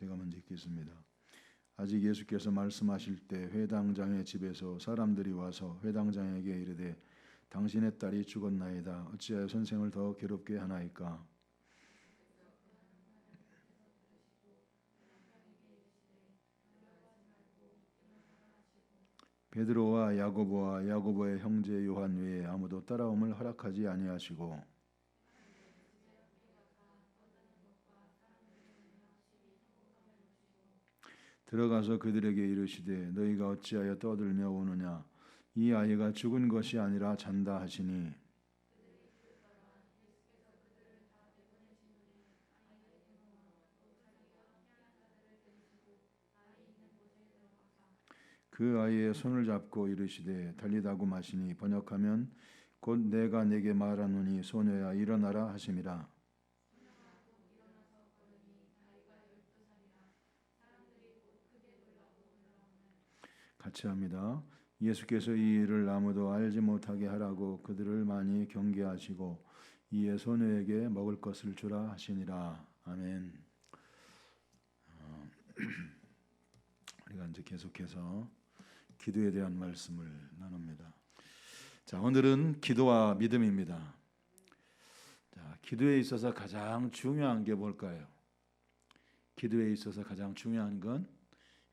제가 먼저 읽겠습니다. 아직 예수께서 말씀하실 때 회당장의 집에서 사람들이 와서 회당장에게 이르되 당신의 딸이 죽었나이다. 어찌하여 선생을 더 괴롭게 하나이까? 베드로와 야고보와 야고보의 형제 요한 외에 아무도 따라옴을 허락하지 아니하시고 들어가서 그들에게 이르시되 너희가 어찌하여 떠들며 오느냐? 이 아이가 죽은 것이 아니라 잔다 하시니 그 아이의 손을 잡고 이르시되 달리다고 마시니 번역하면 곧 내가 내게 말하노니 소녀야 일어나라 하심이라. 같이 합니다. 예수께서 이 일을 아무도 알지 못하게 하라고 그들을 많이 경계하시고 이에 소녀에게 먹을 것을 주라 하시니라. 아멘. 우리가 이제 계속해서 기도에 대한 말씀을 나눕니다. 자, 오늘은 기도와 믿음입니다. 자, 기도에 있어서 가장 중요한 게 뭘까요? 기도에 있어서 가장 중요한 건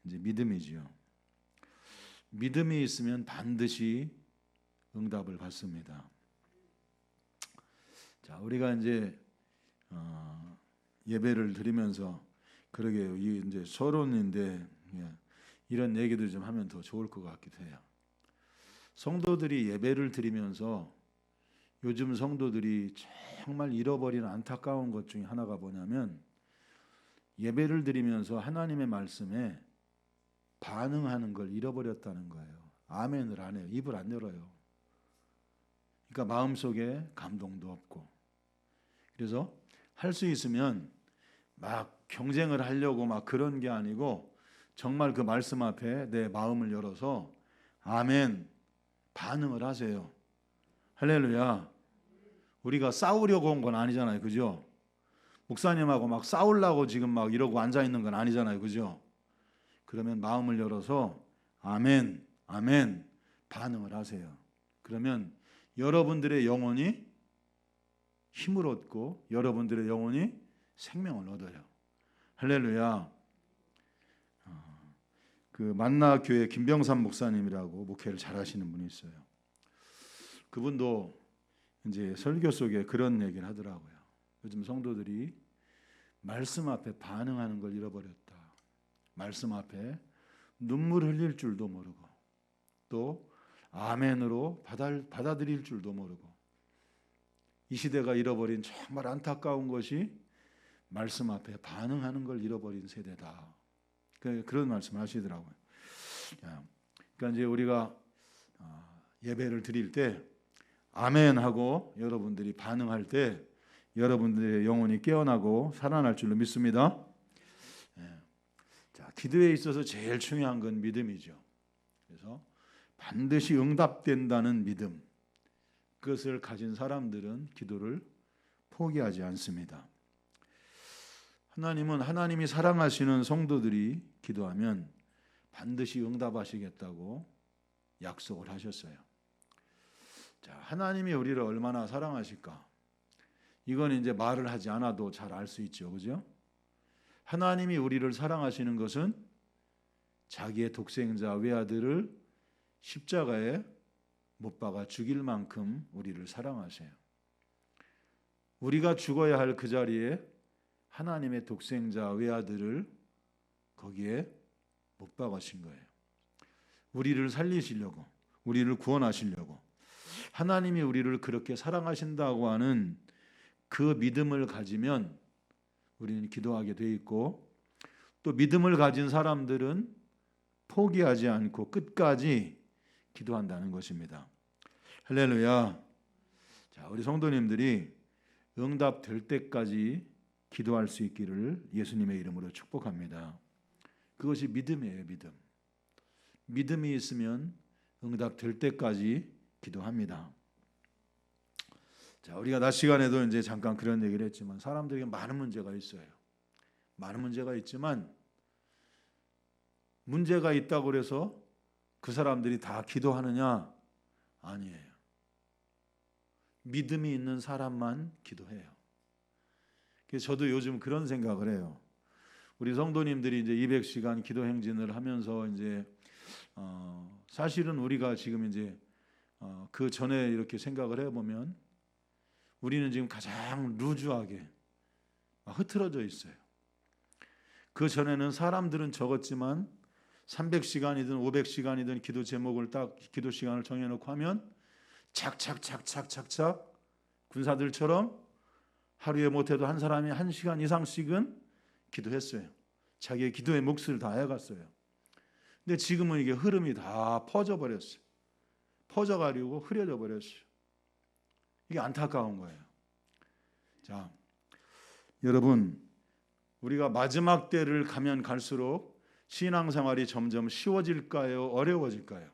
이제 믿음이지요. 믿음이 있으면 반드시 응답을 받습니다. 자, 우리가 이제 예배를 드리면서 그러게요. 이 이제 서론인데 이런 얘기도 좀 하면 더 좋을 것 같기도 해요. 성도들이 예배를 드리면서 요즘 성도들이 정말 잃어버리는 안타까운 것 중에 하나가 뭐냐면 예배를 드리면서 하나님의 말씀에 반응하는 걸 잃어버렸다는 거예요. 아멘을 안 해요. 입을 안 열어요. 그러니까 마음속에 감동도 없고. 그래서 할 수 있으면 막 경쟁을 하려고 막 그런 게 아니고 정말 그 말씀 앞에 내 마음을 열어서 아멘 반응을 하세요. 할렐루야. 우리가 싸우려고 온 건 아니잖아요. 그죠? 목사님하고 막 싸우려고 지금 막 이러고 앉아 있는 건 아니잖아요. 그죠? 그러면 마음을 열어서 아멘, 아멘 반응을 하세요. 그러면 여러분들의 영혼이 힘을 얻고 여러분들의 영혼이 생명을 얻어요. 할렐루야. 그 만나교회 김병삼 목사님이라고 목회를 잘하시는 분이 있어요. 그분도 이제 설교 속에 그런 얘기를 하더라고요. 요즘 성도들이 말씀 앞에 반응하는 걸 잃어버렸다. 말씀 앞에 눈물 흘릴 줄도 모르고 또 아멘으로 받아들일 줄도 모르고 이 시대가 잃어버린 정말 안타까운 것이 말씀 앞에 반응하는 걸 잃어버린 세대다. 그런 말씀을 하시더라고요. 그러니까 이제 우리가 예배를 드릴 때 아멘 하고 여러분들이 반응할 때 여러분들의 영혼이 깨어나고 살아날 줄로 믿습니다. 자, 기도에 있어서 제일 중요한 건 믿음이죠. 그래서 반드시 응답된다는 믿음, 그것을 가진 사람들은 기도를 포기하지 않습니다. 하나님은 하나님이 사랑하시는 성도들이 기도하면 반드시 응답하시겠다고 약속을 하셨어요. 자, 하나님이 우리를 얼마나 사랑하실까? 이건 이제 말을 하지 않아도 잘 알 수 있죠. 그죠? 하나님이 우리를 사랑하시는 것은 자기의 독생자 외아들을 십자가에 못 박아 죽일 만큼 우리를 사랑하세요. 우리가 죽어야 할 그 자리에 하나님의 독생자 외아들을 거기에 못 박으신 거예요. 우리를 살리시려고, 우리를 구원하시려고. 하나님이 우리를 그렇게 사랑하신다고 하는 그 믿음을 가지면 우리는 기도하게 돼 있고, 또 믿음을 가진 사람들은 포기하지 않고 끝까지 기도한다는 것입니다. 할렐루야. 자, 우리 성도님들이 응답될 때까지 기도할 수 있기를 예수님의 이름으로 축복합니다. 그것이 믿음이에요. 믿음. 믿음이 있으면 응답될 때까지 기도합니다. 자, 우리가 낮 시간에도 이제 잠깐 그런 얘기를 했지만 사람들에게 많은 문제가 있어요. 많은 문제가 있지만 문제가 있다고 그래서 그 사람들이 다 기도하느냐? 아니에요. 믿음이 있는 사람만 기도해요. 그래서 저도 요즘 그런 생각을 해요. 우리 성도님들이 이제 200시간 기도 행진을 하면서 이제 사실은 우리가 지금 이제 그 전에 이렇게 생각을 해보면 우리는 지금 가장 루즈하게 흐트러져 있어요. 그 전에는 사람들은 적었지만 300시간이든 500시간이든 기도 제목을 딱 기도 시간을 정해놓고 하면 착착착착착착 군사들처럼 하루에 못해도 한 사람이 1시간 이상씩은 기도했어요. 자기의 기도의 몫을 다 해갔어요. 근데 지금은 이게 흐름이 다 퍼져버렸어요. 퍼져가지고 흐려져 버렸어요. 이게 안타까운 거예요. 자, 여러분, 우리가 마지막 때를 가면 갈수록 신앙생활이 점점 쉬워질까요? 어려워질까요?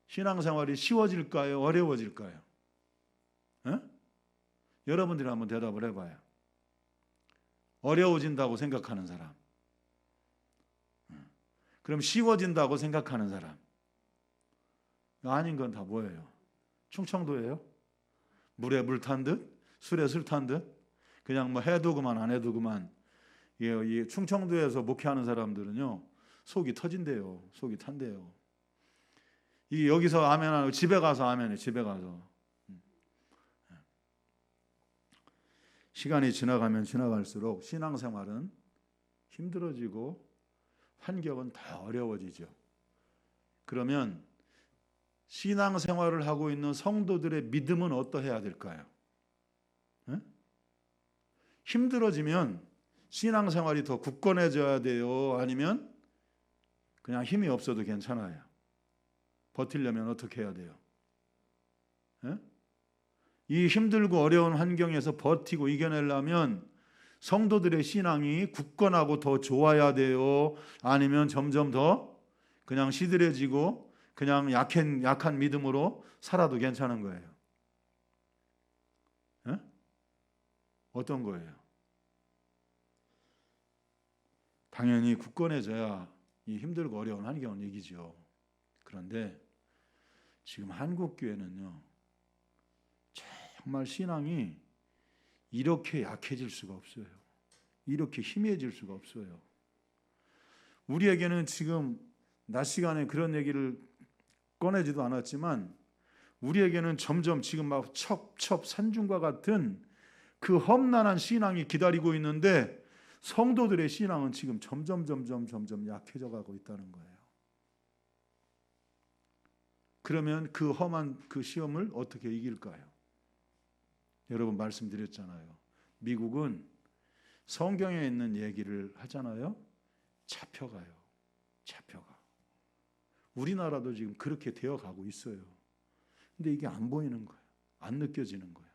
신앙생활이 쉬워질까요? 어려워질까요? 여러분들이 한번 대답을 해봐요. 어려워진다고 생각하는 사람, 그럼 쉬워진다고 생각하는 사람, 아닌 건 다 뭐예요? 충청도예요? 물에 물 탄 듯, 술에 술 탄 듯, 그냥 뭐 해도 그만 안 해도 그만. 이 충청도에서 목회하는 사람들은요, 속이 터진대요. 속이 탄대요. 이 여기서 아멘하고 집에 가서 아멘해. 집에 가서. 시간이 지나가면 지나갈수록 신앙생활은 힘들어지고 환경은 더 어려워지죠. 그러면 신앙생활을 하고 있는 성도들의 믿음은 어떠해야 될까요? 힘들어지면 신앙생활이 더 굳건해져야 돼요? 아니면 그냥 힘이 없어도 괜찮아요? 버티려면 어떻게 해야 돼요? 이 힘들고 어려운 환경에서 버티고 이겨내려면 성도들의 신앙이 굳건하고 더 좋아야 돼요? 아니면 점점 더 그냥 시들해지고 그냥 약한 믿음으로 살아도 괜찮은 거예요? 어떤 거예요? 당연히 굳건해져야 이 힘들고 어려운 환경은 이기죠. 그런데 지금 한국 교회는요, 정말 신앙이 이렇게 약해질 수가 없어요. 이렇게 희미해질 수가 없어요. 우리에게는 지금 낮 시간에 그런 얘기를 꺼내지도 않았지만 우리에게는 점점 지금 막 첩첩 산중과 같은 그 험난한 신앙이 기다리고 있는데 성도들의 신앙은 지금 점점 약해져 가고 있다는 거예요. 그러면 그 험한 그 시험을 어떻게 이길까요? 여러분 말씀드렸잖아요. 미국은 성경에 있는 얘기를 하잖아요. 잡혀가요. 잡혀가. 우리나라도 지금 그렇게 되어가고 있어요. 근데 이게 안 보이는 거예요. 안 느껴지는 거예요.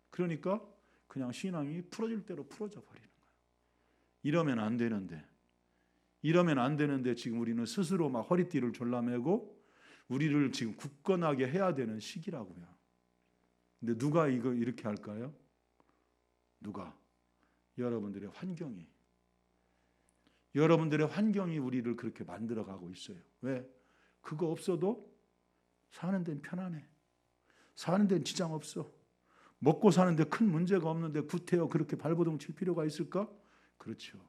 그러니까 그냥 신앙이 풀어질 대로 풀어져 버리는 거예요. 이러면 안 되는데 지금 우리는 스스로 막 허리띠를 졸라매고 우리를 지금 굳건하게 해야 되는 시기라고요. 근데 누가 이거 이렇게 할까요? 누가? 여러분들의 환경이 우리를 그렇게 만들어가고 있어요. 왜? 그거 없어도 사는 데는 편안해. 사는 데는 지장 없어. 먹고 사는데 큰 문제가 없는데 구태여 그렇게 발버둥 칠 필요가 있을까? 그렇죠.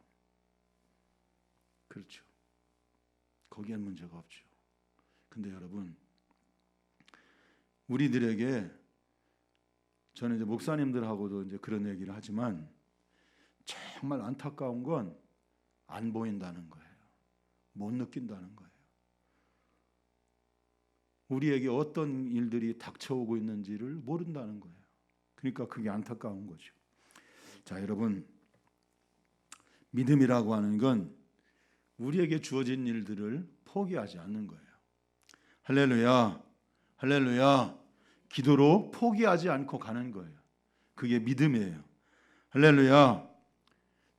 거기엔 문제가 없죠. 근데 여러분, 우리들에게 저는 이제 목사님들하고도 이제 그런 얘기를 하지만 정말 안타까운 건 안 보인다는 거예요. 못 느낀다는 거예요. 우리에게 어떤 일들이 닥쳐오고 있는지를 모른다는 거예요. 그러니까 그게 안타까운 거죠. 자, 여러분, 믿음이라고 하는 건 우리에게 주어진 일들을 포기하지 않는 거예요. 할렐루야, 할렐루야. 기도로 포기하지 않고 가는 거예요. 그게 믿음이에요. 할렐루야.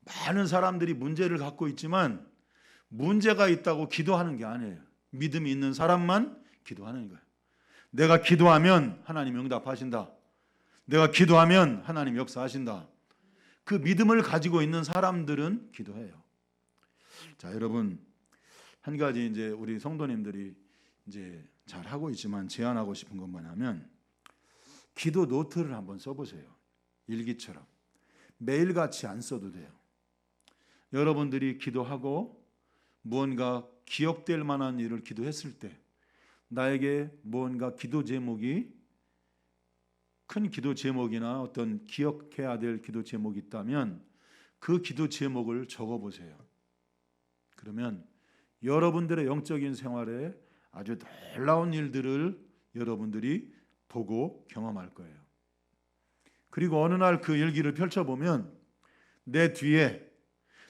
많은 사람들이 문제를 갖고 있지만 문제가 있다고 기도하는 게 아니에요. 믿음이 있는 사람만 기도하는 거예요. 내가 기도하면 하나님 응답하신다. 내가 기도하면 하나님 역사하신다. 그 믿음을 가지고 있는 사람들은 기도해요. 자, 여러분, 한 가지 이제 우리 성도님들이 이제 잘 하고 있지만 제안하고 싶은 것 뭐냐면, 기도 노트를 한번 써보세요. 일기처럼. 매일같이 안 써도 돼요. 여러분들이 기도하고 무언가 기억될 만한 일을 기도했을 때, 나에게 무언가 기도 제목이, 큰 기도 제목이나 어떤 기억해야 될 기도 제목이 있다면 그 기도 제목을 적어보세요. 그러면 여러분들의 영적인 생활에 아주 놀라운 일들을 여러분들이 보고 경험할 거예요. 그리고 어느 날 그 일기를 펼쳐보면 내 뒤에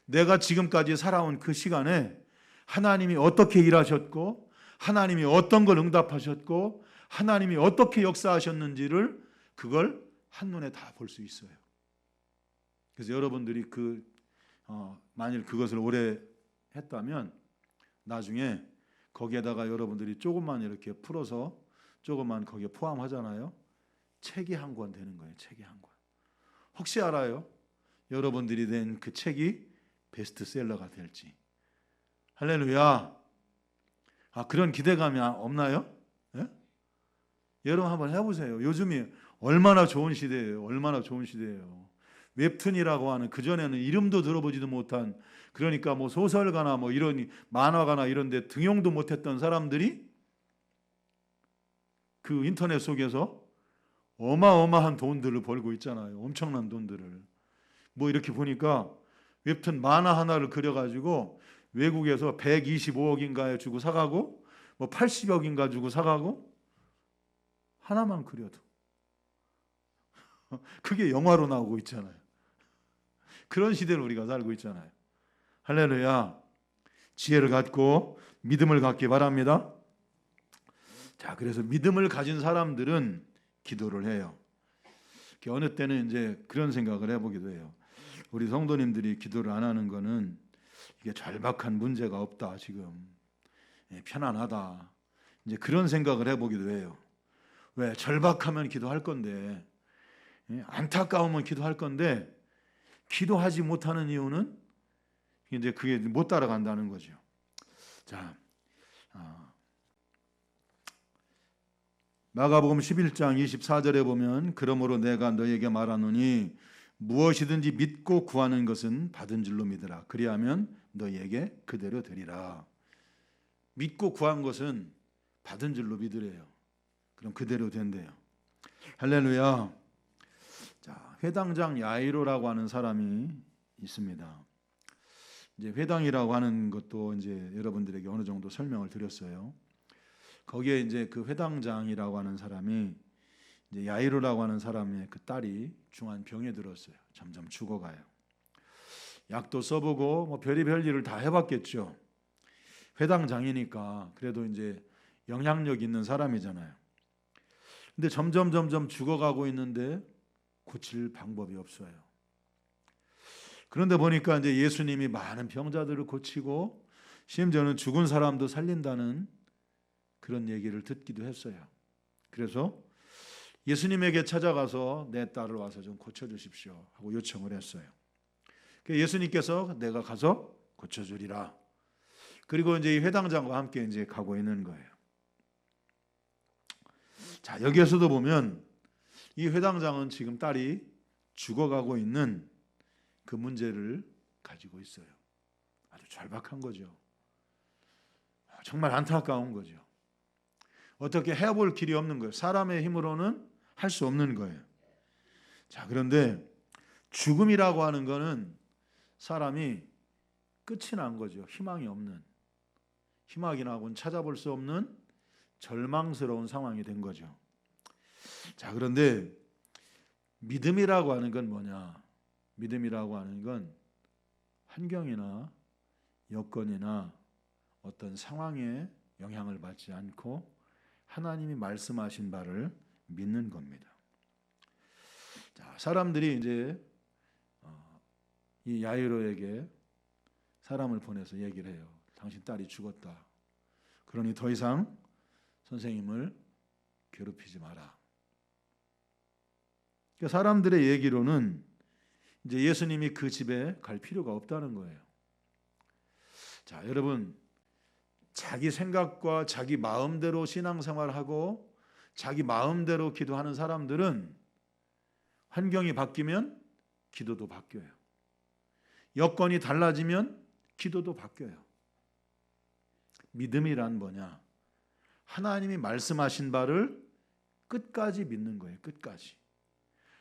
내가 지금까지 살아온 그 시간에 하나님이 어떻게 일하셨고, 하나님이 어떤 걸 응답하셨고, 하나님이 어떻게 역사하셨는지를 그걸 한눈에 다 볼 수 있어요. 그래서 여러분들이 만일 그것을 오래 했다면 나중에 거기에다가 여러분들이 조금만 이렇게 풀어서 조금만 거기에 포함하잖아요. 책이 한 권 되는 거예요. 책이 한 권. 혹시 알아요? 여러분들이 낸 그 책이 베스트셀러가 될지. 할렐루야. 그런 기대감이 없나요? 예? 여러분 한번 해보세요. 요즘이 얼마나 좋은 시대예요. 얼마나 좋은 시대예요. 웹툰이라고 하는, 그전에는 이름도 들어보지도 못한, 그러니까 뭐 소설가나 뭐 이런 만화가나 이런 데 등용도 못했던 사람들이 그 인터넷 속에서 어마어마한 돈들을 벌고 있잖아요. 엄청난 돈들을. 뭐 이렇게 보니까 웹툰 만화 하나를 그려가지고 외국에서 125억인가에 주고 사가고 뭐 80억인가 주고 사가고, 하나만 그려도 그게 영화로 나오고 있잖아요. 그런 시대를 우리가 살고 있잖아요. 할렐루야. 지혜를 갖고 믿음을 갖기 바랍니다. 자, 그래서 믿음을 가진 사람들은 기도를 해요. 어느 때는 이제 그런 생각을 해보기도 해요. 우리 성도님들이 기도를 안 하는 거는 이게 절박한 문제가 없다, 지금 편안하다, 이제 그런 생각을 해보기도 해요. 왜? 절박하면 기도할 건데, 안타까우면 기도할 건데, 기도하지 못하는 이유는 이제 그게 못 따라간다는 거죠. 자, 마가복음 11장 24절에 보면, 그러므로 내가 너에게 말하노니 무엇이든지 믿고 구하는 것은 받은 줄로 믿으라. 그리하면 너에게 그대로 되리라. 믿고 구한 것은 받은 줄로 믿으래요. 그럼 그대로 된대요. 할렐루야. 자, 회당장 야이로라고 하는 사람이 있습니다. 이제 회당이라고 하는 것도 이제 여러분들에게 어느 정도 설명을 드렸어요. 거기에 이제 그 회당장이라고 하는 사람이 이제 야이로라고 하는 사람의 그 딸이 중한 병에 들었어요. 점점 죽어가요. 약도 써보고 뭐 별의별 일을 다 해봤겠죠. 회당장이니까 그래도 이제 영향력 있는 사람이잖아요. 근데 점점 죽어가고 있는데 고칠 방법이 없어요. 그런데 보니까 이제 예수님이 많은 병자들을 고치고 심지어는 죽은 사람도 살린다는 그런 얘기를 듣기도 했어요. 그래서 예수님에게 찾아가서 내 딸을 와서 좀 고쳐주십시오 하고 요청을 했어요. 예수님께서 내가 가서 고쳐주리라. 그리고 이제 이 회당장과 함께 이제 가고 있는 거예요. 자, 여기에서도 보면 이 회당장은 지금 딸이 죽어가고 있는 그 문제를 가지고 있어요. 아주 절박한 거죠. 정말 안타까운 거죠. 어떻게 해볼 길이 없는 거예요. 사람의 힘으로는 할 수 없는 거예요. 자, 그런데 죽음이라고 하는 거는 사람이 끝이 난 거죠. 희망이 없는, 희망이라고는 찾아볼 수 없는 절망스러운 상황이 된 거죠. 자, 그런데 믿음이라고 하는 건 뭐냐? 믿음이라고 하는 건 환경이나 여건이나 어떤 상황에 영향을 받지 않고 하나님이 말씀하신 바를 믿는 겁니다. 자, 사람들이 이제 이 야이로에게 사람을 보내서 얘기를 해요. 당신 딸이 죽었다. 그러니 더 이상 선생님을 괴롭히지 마라. 그러니까 사람들의 얘기로는 이제 예수님이 그 집에 갈 필요가 없다는 거예요. 자, 여러분, 자기 생각과 자기 마음대로 신앙생활하고 자기 마음대로 기도하는 사람들은 환경이 바뀌면 기도도 바뀌어요. 여건이 달라지면 기도도 바뀌어요. 믿음이란 뭐냐? 하나님이 말씀하신 바를 끝까지 믿는 거예요. 끝까지.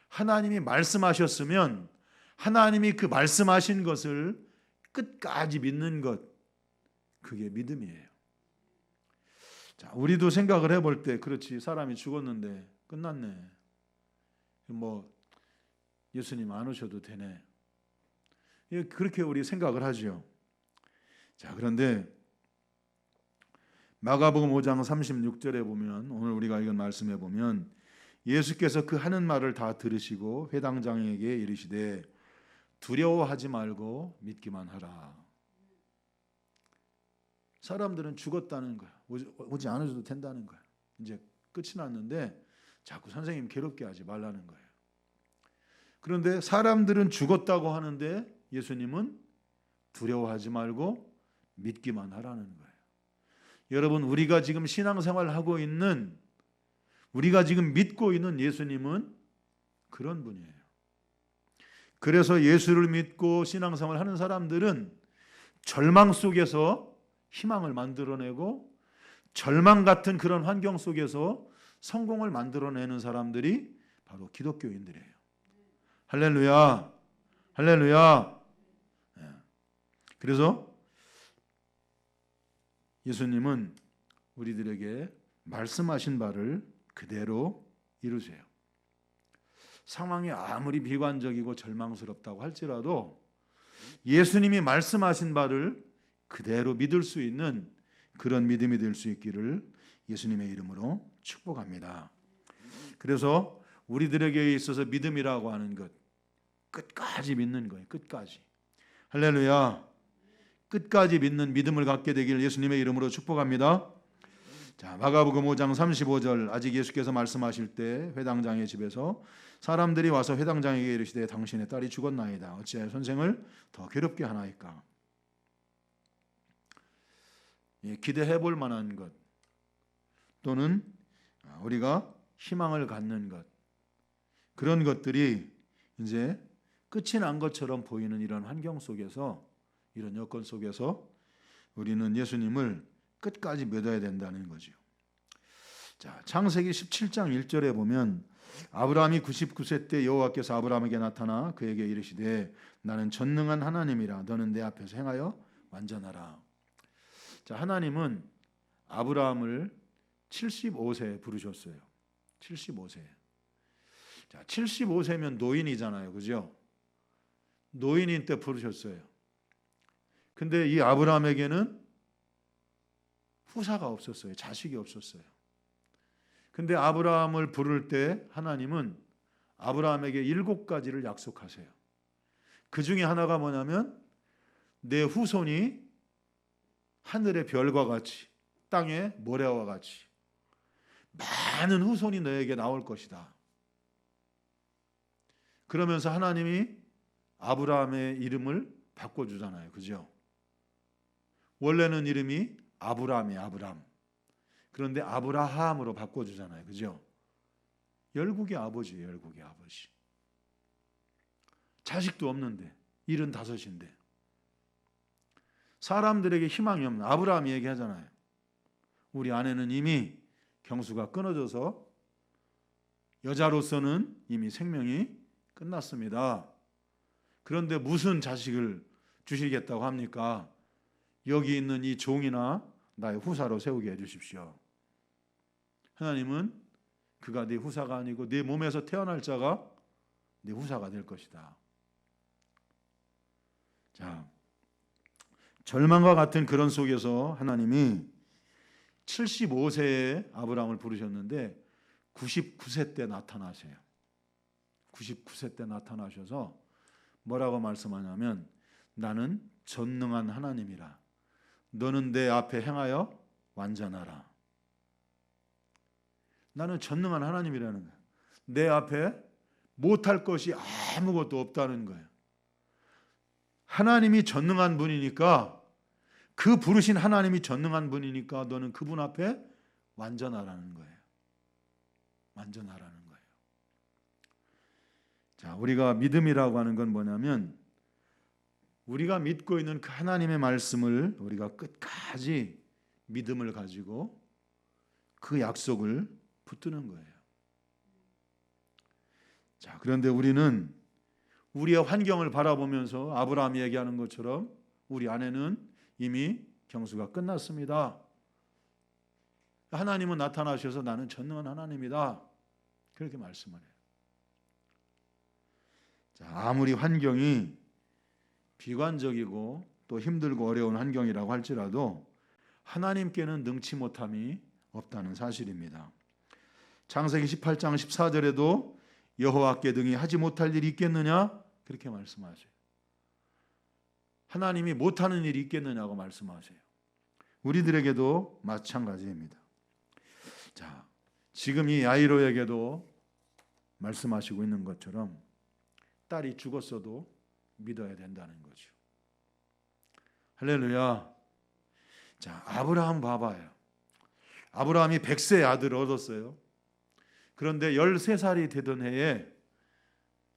하나님이 말씀하셨으면 하나님이 그 말씀하신 것을 끝까지 믿는 것, 그게 믿음이에요. 자, 우리도 생각을 해볼 때, 그렇지, 사람이 죽었는데 끝났네. 뭐 예수님 안 오셔도 되네. 그렇게 우리 생각을 하죠. 자, 그런데 마가복음 5장 36절에 보면, 오늘 우리가 읽은 말씀에 보면 예수께서 그 하는 말을 다 들으시고 회당장에게 이르시되 두려워하지 말고 믿기만 하라. 사람들은 죽었다는 거야. 오지 않으셔도 된다는 거야. 이제 끝이 났는데 자꾸 선생님 괴롭게 하지 말라는 거예요. 그런데 사람들은 죽었다고 하는데 예수님은 두려워하지 말고 믿기만 하라는 거예요. 여러분, 우리가 지금 신앙생활을 하고 있는, 우리가 지금 믿고 있는 예수님은 그런 분이에요. 그래서 예수를 믿고 신앙생활을 하는 사람들은 절망 속에서 희망을 만들어내고 절망 같은 그런 환경 속에서 성공을 만들어내는 사람들이 바로 기독교인들이에요. 할렐루야, 할렐루야. 그래서 예수님은 우리들에게 말씀하신 바를 그대로 이루세요. 상황이 아무리 비관적이고 절망스럽다고 할지라도 예수님이 말씀하신 바를 그대로 믿을 수 있는 그런 믿음이 될 수 있기를 예수님의 이름으로 축복합니다. 그래서 우리들에게 있어서 믿음이라고 하는 것, 끝까지 믿는 거예요. 끝까지. 할렐루야. 끝까지 믿는 믿음을 갖게 되길 예수님의 이름으로 축복합니다. 자, 마가복음 5장 35절, 아직 예수께서 말씀하실 때 회당장의 집에서 사람들이 와서 회당장에게 이르시되 당신의 딸이 죽었나이다. 어찌하여 선생을 더 괴롭게 하나이까? 기대해 볼 만한 것, 또는 우리가 희망을 갖는 것, 그런 것들이 이제 끝이 난 것처럼 보이는 이런 환경 속에서, 이런 여건 속에서 우리는 예수님을 끝까지 믿어야 된다는 거죠. 자, 창세기 17장 1절에 보면 아브라함이 99세 때 여호와께서 아브라함에게 나타나 그에게 이르시되 나는 전능한 하나님이라 너는 내 앞에서 행하여 완전하라. 자, 하나님은 아브라함을 75세에 부르셨어요. 75세. 자, 75세면 노인이잖아요. 그죠? 노인인 때 부르셨어요. 근데 이 아브라함에게는 후사가 없었어요. 자식이 없었어요. 근데 아브라함을 부를 때 하나님은 아브라함에게 7가지를 약속하세요. 그 중에 하나가 뭐냐면 내 후손이 하늘의 별과 같이 땅의 모래와 같이 많은 후손이 너에게 나올 것이다. 그러면서 하나님이 아브라함의 이름을 바꿔주잖아요. 그죠? 원래는 이름이 아브라함이에요. 아브람. 그런데 아브라함으로 바꿔주잖아요. 그죠? 열국의 아버지예요. 열국의 아버지. 자식도 없는데 75인데 사람들에게 희망이 없는, 아브라함이 얘기하잖아요. 우리 아내는 이미 경수가 끊어져서 여자로서는 이미 생명이 끝났습니다. 그런데 무슨 자식을 주시겠다고 합니까? 여기 있는 이 종이나 나의 후사로 세우게 해주십시오. 하나님은 그가 네 후사가 아니고 네 몸에서 태어날 자가 네 후사가 될 것이다. 자, 절망과 같은 그런 속에서 하나님이 75세에 아브라함을 부르셨는데 99세 때 나타나세요. 99세 때 나타나셔서 뭐라고 말씀하냐면 나는 전능한 하나님이라 너는 내 앞에 행하여 완전하라. 나는 전능한 하나님이라는 거예요. 내 앞에 못할 것이 아무것도 없다는 거예요. 하나님이 전능한 분이니까 그 부르신 하나님이 전능한 분이니까 너는 그분 앞에 완전하라는 거예요. 완전하라는 거예요. 자, 우리가 믿음이라고 하는 건 뭐냐면 우리가 믿고 있는 그 하나님의 말씀을 우리가 끝까지 믿음을 가지고 그 약속을 붙드는 거예요. 자, 그런데 우리는 우리의 환경을 바라보면서 아브라함이 얘기하는 것처럼 우리 안에는 이미 경수가 끝났습니다. 하나님은 나타나셔서 나는 전능한 하나님이다. 그렇게 말씀을 해요. 자, 아무리 환경이 비관적이고 또 힘들고 어려운 환경이라고 할지라도 하나님께는 능치 못함이 없다는 사실입니다. 창세기 18장 14절에도 여호와께 등이 하지 못할 일이 있겠느냐? 그렇게 말씀하세요. 하나님이 못하는 일이 있겠느냐고 말씀하세요. 우리들에게도 마찬가지입니다. 자, 지금 이 야이로에게도 말씀하시고 있는 것처럼 딸이 죽었어도 믿어야 된다는 거죠. 할렐루야. 자, 아브라함 봐봐요. 아브라함이 100세의 아들을 얻었어요. 그런데 13살이 되던 해에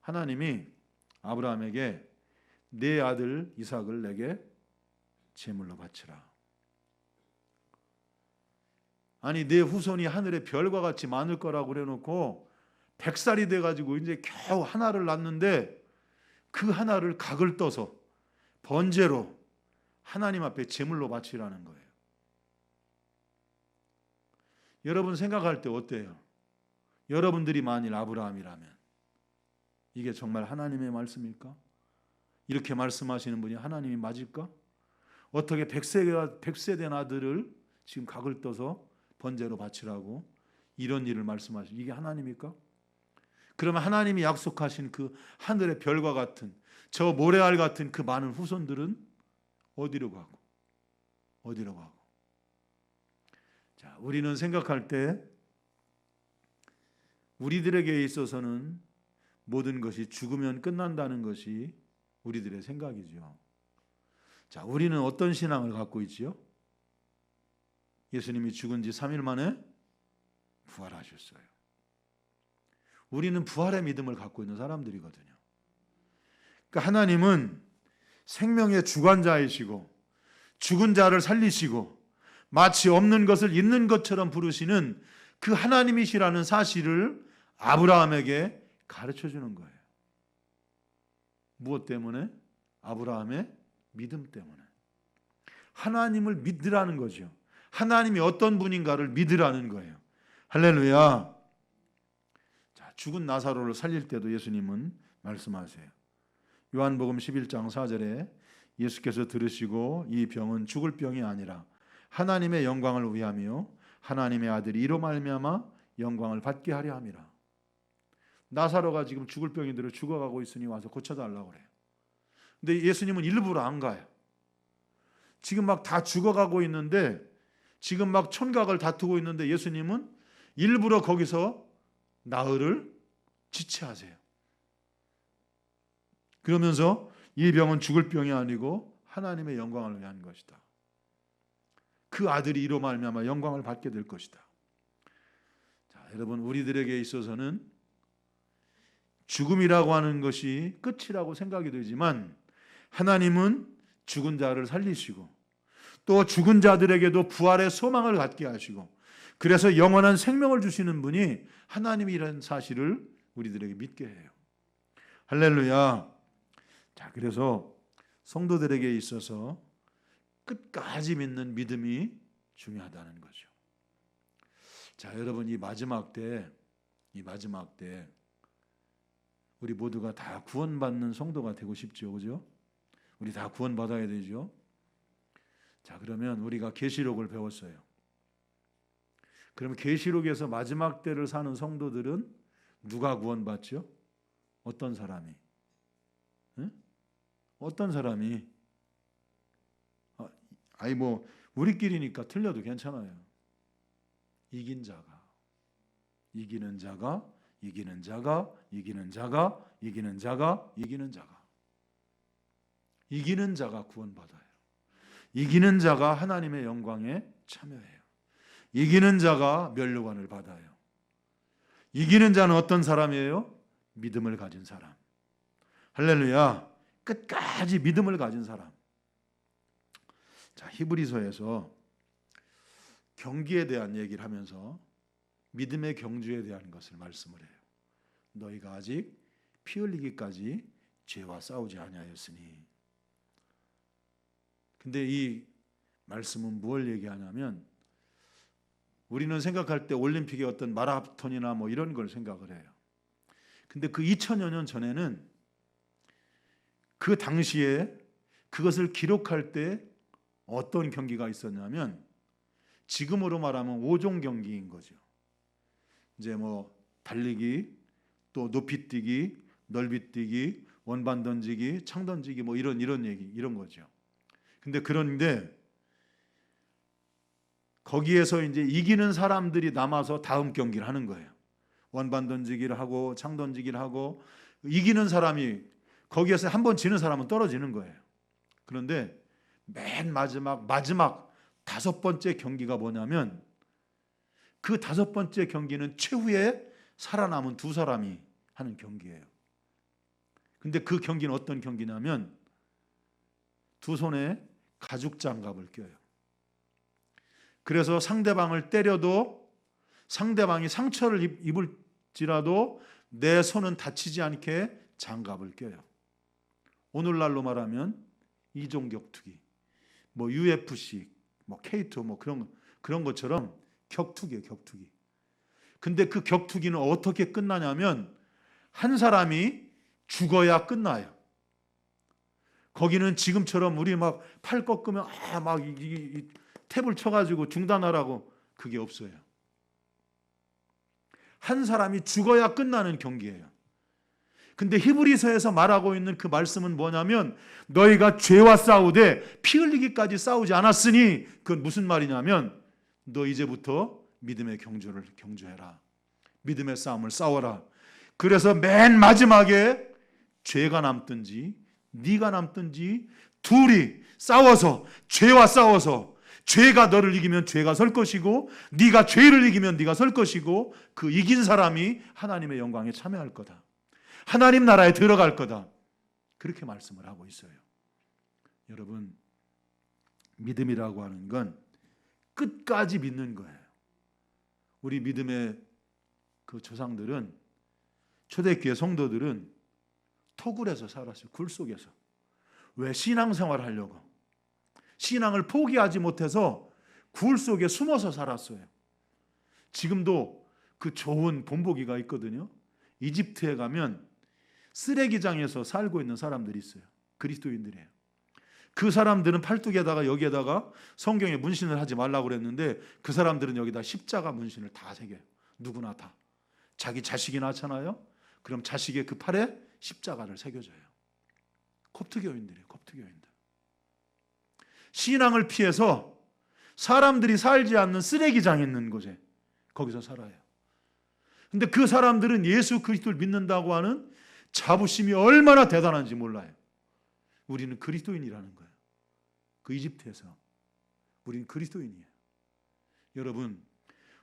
하나님이 아브라함에게 내 아들 이삭을 내게 제물로 바치라. 아니, 내 후손이 하늘의 별과 같이 많을 거라고 그래놓고 100살이 돼가지고 이제 겨우 하나를 낳는데 그 하나를 각을 떠서 번제로 하나님 앞에 제물로 바치라는 거예요. 여러분 생각할 때 어때요? 여러분들이 만일 아브라함이라면 이게 정말 하나님의 말씀일까? 이렇게 말씀하시는 분이 하나님이 맞을까? 어떻게 100세 된 아들을 지금 각을 떠서 번제로 바치라고 이런 일을 말씀하시는 이게 하나님일까? 그러면 하나님이 약속하신 그 하늘의 별과 같은 저 모래알 같은 그 많은 후손들은 어디로 가고 어디로 가고. 자, 우리는 생각할 때 우리들에게 있어서는 모든 것이 죽으면 끝난다는 것이 우리들의 생각이죠. 자, 우리는 어떤 신앙을 갖고 있지요? 예수님이 죽은 지 3일 만에 부활하셨어요. 우리는 부활의 믿음을 갖고 있는 사람들이거든요. 그러니까 하나님은 생명의 주관자이시고 죽은 자를 살리시고 마치 없는 것을 있는 것처럼 부르시는 그 하나님이시라는 사실을 아브라함에게 가르쳐 주는 거예요. 무엇 때문에? 아브라함의 믿음 때문에. 하나님을 믿으라는 거죠. 하나님이 어떤 분인가를 믿으라는 거예요. 할렐루야. 자, 죽은 나사로를 살릴 때도 예수님은 말씀하세요. 요한복음 11장 4절에 예수께서 들으시고 이 병은 죽을 병이 아니라 하나님의 영광을 위하며 하나님의 아들이 이로 말미암아 영광을 받게 하려 함이라. 나사로가 지금 죽을 병이 들어 죽어가고 있으니 와서 고쳐달라고 그래요. 근데 예수님은 일부러 안 가요. 지금 막 다 죽어가고 있는데 지금 막 촌각을 다투고 있는데 예수님은 일부러 거기서 나흘을 지체하세요. 그러면서 이 병은 죽을 병이 아니고 하나님의 영광을 위한 것이다. 그 아들이 이로 말미암아 영광을 받게 될 것이다. 자, 여러분 우리들에게 있어서는 죽음이라고 하는 것이 끝이라고 생각이 되지만 하나님은 죽은 자를 살리시고 또 죽은 자들에게도 부활의 소망을 갖게 하시고 그래서 영원한 생명을 주시는 분이 하나님이라는 사실을 우리들에게 믿게 해요. 할렐루야. 자, 그래서 성도들에게 있어서 끝까지 믿는 믿음이 중요하다는 거죠. 자, 여러분 이 마지막 때 우리 모두가 다 구원받는 성도가 되고 싶죠, 그죠? 우리 다 구원받아야 되죠. 자, 그러면 우리가 계시록을 배웠어요. 그럼 계시록에서 마지막 때를 사는 성도들은 누가 구원받죠? 어떤 사람이? 응? 어떤 사람이? 아니 뭐 우리끼리니까 틀려도 괜찮아요. 이긴 자가, 이기는 자가, 이기는 자가, 이기는 자가, 이기는 자가, 이기는 자가, 이기는 자가 구원받아요. 이기는 자가 하나님의 영광에 참여해요. 이기는 자가 면류관을 받아요. 이기는 자는 어떤 사람이에요? 믿음을 가진 사람. 할렐루야. 끝까지 믿음을 가진 사람. 자, 히브리서에서 경기에 대한 얘기를 하면서 믿음의 경주에 대한 것을 말씀을 해요. 너희가 아직 피 흘리기까지 죄와 싸우지 아니하였으니. 근데 이 말씀은 무엇을 얘기하냐면, 우리는 생각할 때 올림픽의 어떤 마라톤이나 뭐 이런 걸 생각을 해요. 근데 그 2000여 년 전에는 그 당시에 그것을 기록할 때 어떤 경기가 있었냐면, 지금으로 말하면 5종 경기인 거죠. 이제 뭐 달리기, 또 높이뛰기, 넓이뛰기, 원반 던지기, 창 던지기, 뭐 이런 얘기, 이런 거죠. 그런데 거기에서 이제 이기는 사람들이 남아서 다음 경기를 하는 거예요. 원반 던지기를 하고 창 던지기를 하고, 이기는 사람이, 거기에서 한 번 지는 사람은 떨어지는 거예요. 그런데 맨 마지막 5번째 경기가 뭐냐면, 그 5번째 경기는 최후에 살아남은 2사람이 하는 경기예요. 근데 그 경기는 어떤 경기냐면, 2 손에 가죽 장갑을 껴요. 그래서 상대방을 때려도, 상대방이 상처를 입을지라도 내 손은 다치지 않게 장갑을 껴요. 오늘날로 말하면 이종 격투기, 뭐 UFC, 뭐 K2, 뭐 그런 것처럼 격투기예요, 격투기. 근데 그 격투기는 어떻게 끝나냐면, 한 사람이 죽어야 끝나요. 거기는 지금처럼 우리 막 팔 꺾으면 막 이 탭을 쳐가지고 중단하라고, 그게 없어요. 한 사람이 죽어야 끝나는 경기예요. 근데 히브리서에서 말하고 있는 그 말씀은 뭐냐면, 너희가 죄와 싸우되 피 흘리기까지 싸우지 않았으니, 그건 무슨 말이냐면, 너 이제부터 믿음의 경주를 경주해라. 믿음의 싸움을 싸워라. 그래서 맨 마지막에 죄가 남든지 네가 남든지 둘이 싸워서, 죄와 싸워서, 죄가 너를 이기면 죄가 설 것이고, 네가 죄를 이기면 네가 설 것이고, 그 이긴 사람이 하나님의 영광에 참여할 거다. 하나님 나라에 들어갈 거다. 그렇게 말씀을 하고 있어요. 여러분, 믿음이라고 하는 건 끝까지 믿는 거예요. 우리 믿음의 그 조상들은, 초대교회 성도들은 토굴에서 살았어요. 굴 속에서. 왜? 신앙생활을 하려고. 신앙을 포기하지 못해서 굴 속에 숨어서 살았어요. 지금도 그 좋은 본보기가 있거든요. 이집트에 가면 쓰레기장에서 살고 있는 사람들이 있어요. 그리스도인들이에요. 그 사람들은 팔뚝에다가 여기에다가 성경에 문신을 하지 말라고 그랬는데, 그 사람들은 여기다 십자가 문신을 다 새겨요. 누구나 다. 자기 자식이 낳잖아요. 그럼 자식의 그 팔에 십자가를 새겨줘요. 콥트교인들이에요. 콥트교인들. 신앙을 피해서 사람들이 살지 않는 쓰레기장에 있는 곳에, 거기서 살아요. 근데 그 사람들은 예수 그리스도를 믿는다고 하는 자부심이 얼마나 대단한지 몰라요. 우리는 그리스도인이라는 거예요. 그 이집트에서 우리는 그리스도인이에요. 여러분,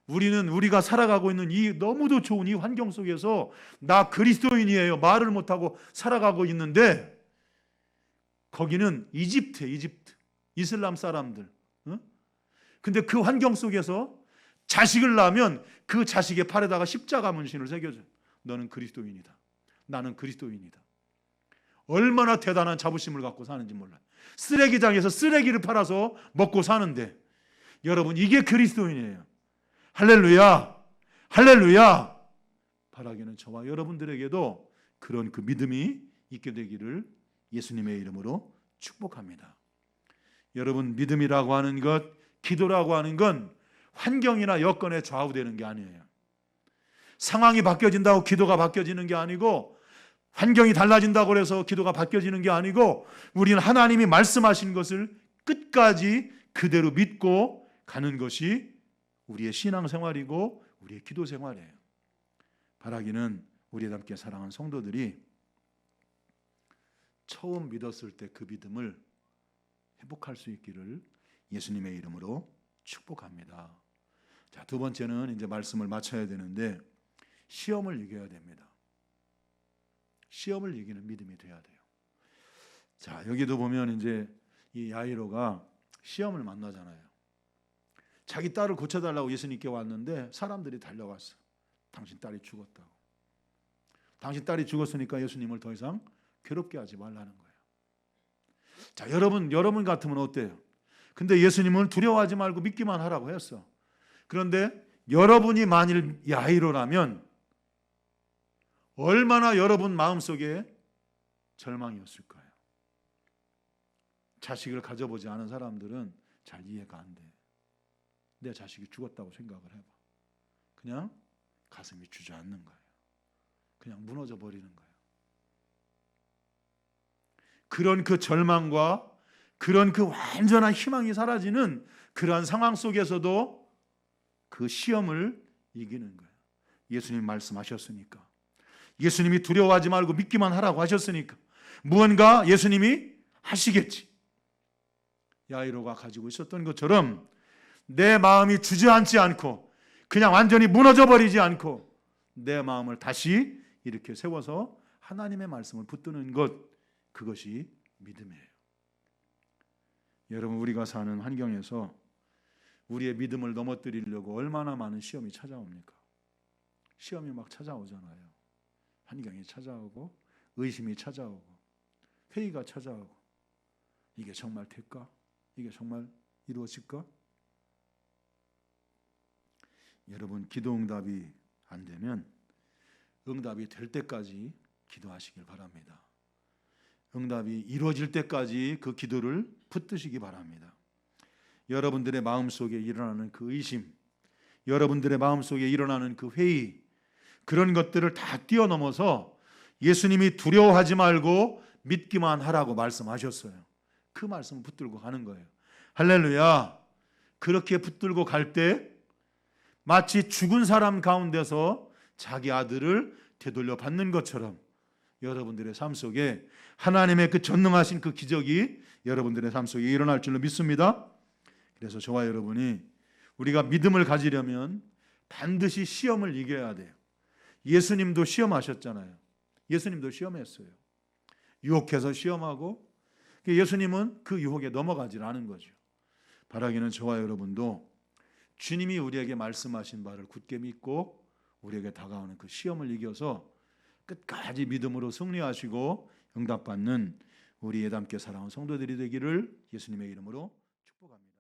우리는 우리가 살아가고 있는 이 너무도 좋은 이 환경 속에서 나 그리스도인이에요 말을 못하고 살아가고 있는데, 거기는 이집트에, 이집트 이슬람 사람들. 근데 그 환경 속에서 자식을 낳으면 그 자식의 팔에다가 십자가 문신을 새겨줘요. 너는 그리스도인이다. 나는 그리스도인이다. 얼마나 대단한 자부심을 갖고 사는지 몰라요. 쓰레기장에서 쓰레기를 팔아서 먹고 사는데, 여러분, 이게 그리스도인이에요. 할렐루야, 할렐루야. 바라기는 저와 여러분들에게도 그런 그 믿음이 있게 되기를 예수님의 이름으로 축복합니다. 여러분, 믿음이라고 하는 것, 기도라고 하는 건 환경이나 여건에 좌우되는 게 아니에요. 상황이 바뀌어진다고 기도가 바뀌어지는 게 아니고, 환경이 달라진다고 해서 기도가 바뀌어지는 게 아니고, 우리는 하나님이 말씀하신 것을 끝까지 그대로 믿고 가는 것이 우리의 신앙생활이고 우리의 기도생활이에요. 바라기는 우리 함께 사랑하는 성도들이 처음 믿었을 때 그 믿음을 회복할 수 있기를 예수님의 이름으로 축복합니다. 자, 두 번째는 이제 말씀을 마쳐야 되는데 시험을 이겨야 됩니다. 시험을 이기는 믿음이 돼야 돼요. 자, 여기도 보면 이제 이 야이로가 시험을 만나잖아요. 자기 딸을 고쳐달라고 예수님께 왔는데 사람들이 달려갔어. 당신 딸이 죽었다고. 당신 딸이 죽었으니까 예수님을 더 이상 괴롭게 하지 말라는 거예요. 자, 여러분 같으면 어때요? 근데 예수님은 두려워하지 말고 믿기만 하라고 했어. 그런데 여러분이 만일 야이로라면 얼마나 여러분 마음속에 절망이었을까요? 자식을 가져보지 않은 사람들은 잘 이해가 안 돼. 내 자식이 죽었다고 생각을 해봐. 그냥 가슴이 주저앉는 거예요. 그냥 무너져 버리는 거예요. 그런 그 절망과 그런 그 완전한 희망이 사라지는 그러한 상황 속에서도 그 시험을 이기는 거예요. 예수님 말씀하셨으니까. 예수님이 두려워하지 말고 믿기만 하라고 하셨으니까 무언가 예수님이 하시겠지. 야이로가 가지고 있었던 것처럼 내 마음이 주저앉지 않고 그냥 완전히 무너져 버리지 않고 내 마음을 다시 이렇게 세워서 하나님의 말씀을 붙드는 것, 그것이 믿음이에요. 여러분, 우리가 사는 환경에서 우리의 믿음을 넘어뜨리려고 얼마나 많은 시험이 찾아옵니까? 시험이 막 찾아오잖아요. 환경이 찾아오고 의심이 찾아오고 회의가 찾아오고 이게 정말 될까? 이게 정말 이루어질까? 여러분, 기도 응답이 안 되면 응답이 될 때까지 기도하시길 바랍니다. 응답이 이루어질 때까지 그 기도를 붙드시기 바랍니다. 여러분들의 마음속에 일어나는 그 의심, 여러분들의 마음속에 일어나는 그 회의, 그런 것들을 다 뛰어넘어서 예수님이 두려워하지 말고 믿기만 하라고 말씀하셨어요. 그 말씀을 붙들고 가는 거예요. 할렐루야. 그렇게 붙들고 갈 때 마치 죽은 사람 가운데서 자기 아들을 되돌려 받는 것처럼 여러분들의 삶 속에 하나님의 그 전능하신 그 기적이 여러분들의 삶 속에 일어날 줄로 믿습니다. 그래서 저와 여러분이 우리가 믿음을 가지려면 반드시 시험을 이겨야 돼요. 예수님도 시험하셨잖아요. 예수님도 시험했어요. 유혹해서 시험하고 예수님은 그 유혹에 넘어가질 않은 거죠. 바라기는 저와 여러분도 주님이 우리에게 말씀하신 바를 굳게 믿고 우리에게 다가오는 그 시험을 이겨서 끝까지 믿음으로 승리하시고 응답받는 우리 예담께 사랑하는 성도들이 되기를 예수님의 이름으로 축복합니다.